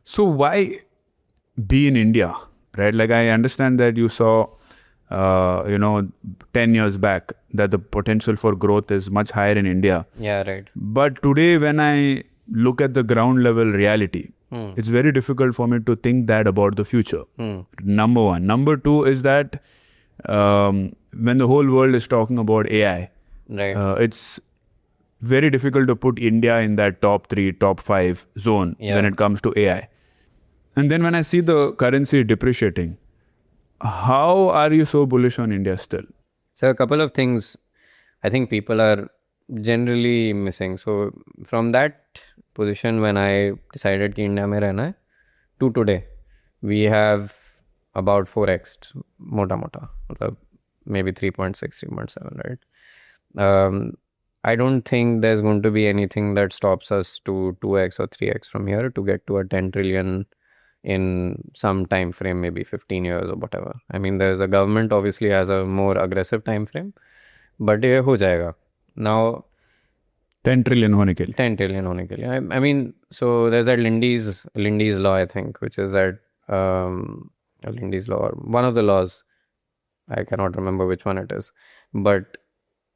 So why be in India, right? Like I understand that you saw, 10 years back that the potential for growth is much higher in India. Yeah, right. But today, when I look at the ground level reality, it's very difficult for me to think that about the future. Number one. Number two is that when the whole world is talking about AI, Right. it's very difficult to put India in that top 3, top 5 zone when it comes to AI. And then when I see the currency depreciating, how are you so bullish on India still? So a couple of things I think people are generally missing. So from that position when I decided कि India में रहना है to today, we have about 4x मोटा मोटा मतलब maybe 3.6, 3.7, right? I don't think there's going to be anything that stops us to 2x or 3x from here to get to a 10 trillion in some time frame, maybe 15 years or whatever. I mean, there's a government obviously has a more aggressive time frame, but ये हो जाएगा. Now 10 trillion होने के लिए. 10 trillion होने के लिए. I mean, so there's that Lindy's law, I think, which is that Lindy's law, or one of the laws. I cannot remember which one it is, but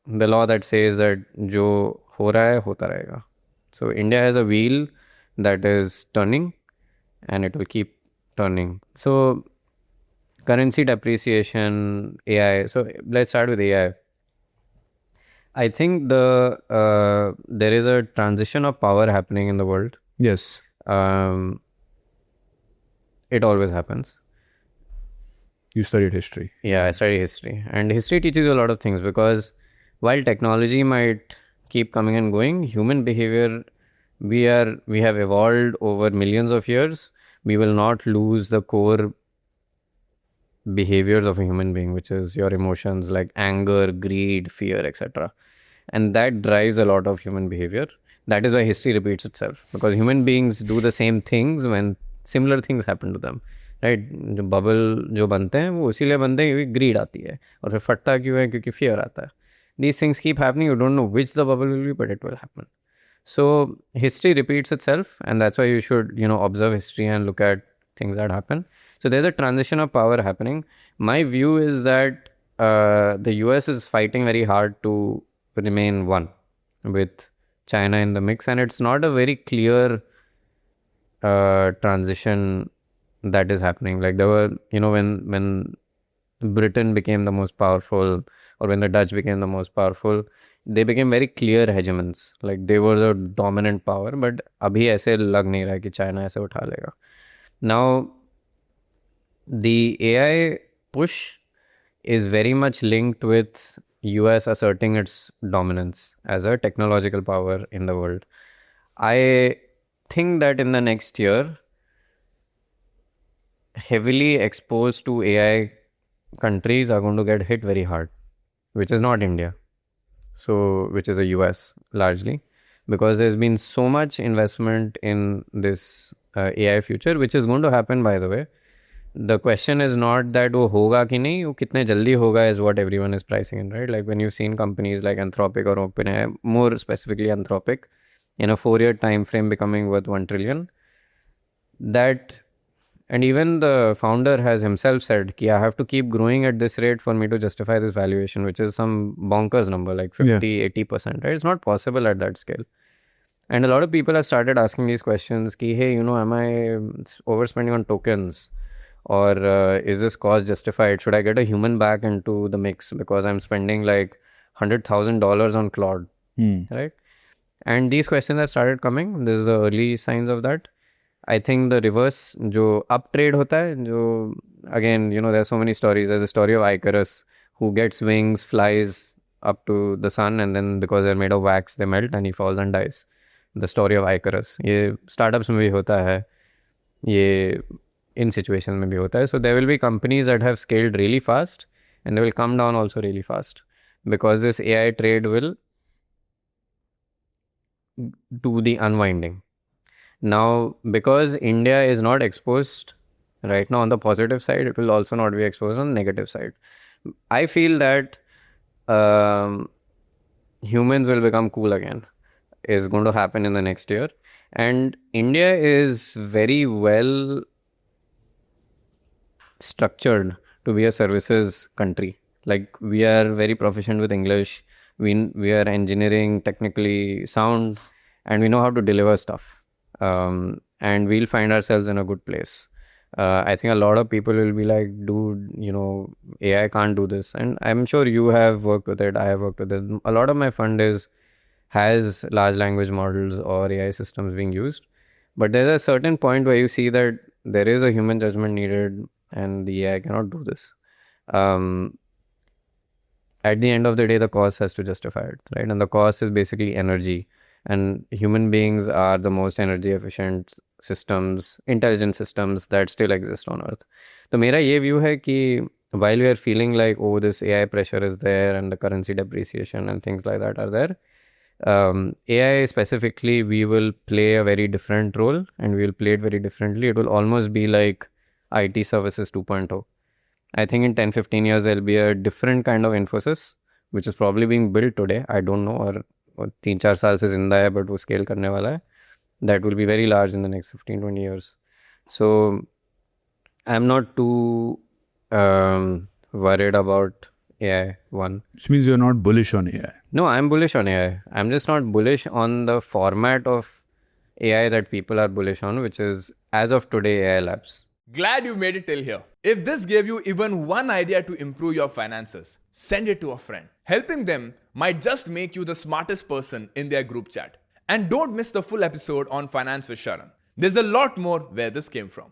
the law that says that जो हो रहा है होता रहेगा. So India has a wheel that is turning, and it will keep turning. So currency depreciation, AI. So let's start with AI. I think there is a transition of power happening in the world. Yes. It always happens. You studied history. Yeah, I studied history. And history teaches you a lot of things because while technology might keep coming and going, human behavior, we have evolved over millions of years. We will not lose the core behaviors of a human being, which is your emotions like anger, greed, fear, etc. And that drives a lot of human behavior. That is why history repeats itself, because human beings do the same things when similar things happen to them. Right जो bubble जो बनते हैं वो इसीलिए बनते हैं क्योंकि grid आती है, और फिर फटता क्यों है क्योंकि फियर आता है. These things keep happening. You don't know which the bubble will be, but it will happen. So history repeats itself, and that's why you should, observe history and look at things that happen. So there's a transition of power happening. My view is that the US is fighting very hard to remain one with China in the mix, and it's not a very clear transition that is happening. Like there were, when Britain became the most powerful, or when the Dutch became the most powerful, they became very clear hegemons. Like they were the dominant power, but abhi aise lag nahi raha ki China aise utha lega. Now, the AI push is very much linked with US asserting its dominance as a technological power in the world. I think that in the next year, heavily exposed to AI countries are going to get hit very hard, which is not India. So, which is the US largely, because there's been so much investment in this AI future, which is going to happen, by the way. The question is not that wo hoga ki nahi, wo kitne jaldi hoga is what everyone is pricing in, right? Like when you've seen companies like Anthropic or OpenAI, more specifically Anthropic, in a 4-year time frame becoming worth 1 trillion, that, and even the founder has himself said, I have to keep growing at this rate for me to justify this valuation, which is some bonkers number, like 50-80%, right? It's not possible at that scale. And a lot of people have started asking these questions, hey, am I overspending on tokens? Or is this cost justified? Should I get a human back into the mix because I'm spending like $100,000 on Claude, right? And these questions have started coming. This is the early signs of that. I think the reverse, जो up trade होता है, जो again, there are so many stories. There's a story of Icarus who gets wings, flies up to the sun, and then because they're made of wax, they melt and he falls and dies. The story of Icarus. ये startups में भी होता है, ये in situations में भी होता है. So there will be companies that have scaled really fast, and they will come down also really fast, because this AI trade will do the unwinding. Now, because India is not exposed right now on the positive side, it will also not be exposed on the negative side. I feel that humans will become cool again is going to happen in the next year. And India is very well structured to be a services country. Like, we are very proficient with English. We are engineering technically sound, and we know how to deliver stuff. And we'll find ourselves in a good place. I think a lot of people will be like, dude, AI can't do this. And I'm sure you have worked with it. I have worked with it. A lot of my fund has large language models or AI systems being used. But there's a certain point where you see that there is a human judgment needed and the AI cannot do this. At the end of the day, the cost has to justify it, right? And the cost is basically energy. And human beings are the most energy efficient systems, intelligent systems that still exist on Earth. So my view is that while we are feeling like, oh, this AI pressure is there and the currency depreciation and things like that are there, AI specifically, we will play a very different role and we will play it very differently. It will almost be like IT services 2.0. I think in 10-15 years, there'll be a different kind of Infosys, which is probably being built today. I don't know, or 3-4 साल से जिंदा है, but वो scale करने वाला है. That will be very large in the next 15-20 years. So I'm not too worried about AI, one. Which means you're not bullish on AI. No, I'm bullish on AI. I'm just not bullish on the format of AI that people are bullish on, which is, as of today, AI labs. Glad you made it till here. If this gave you even one idea to improve your finances, send it to a friend. Helping them might just make you the smartest person in their group chat. And don't miss the full episode on Finance with Sharan. There's a lot more where this came from.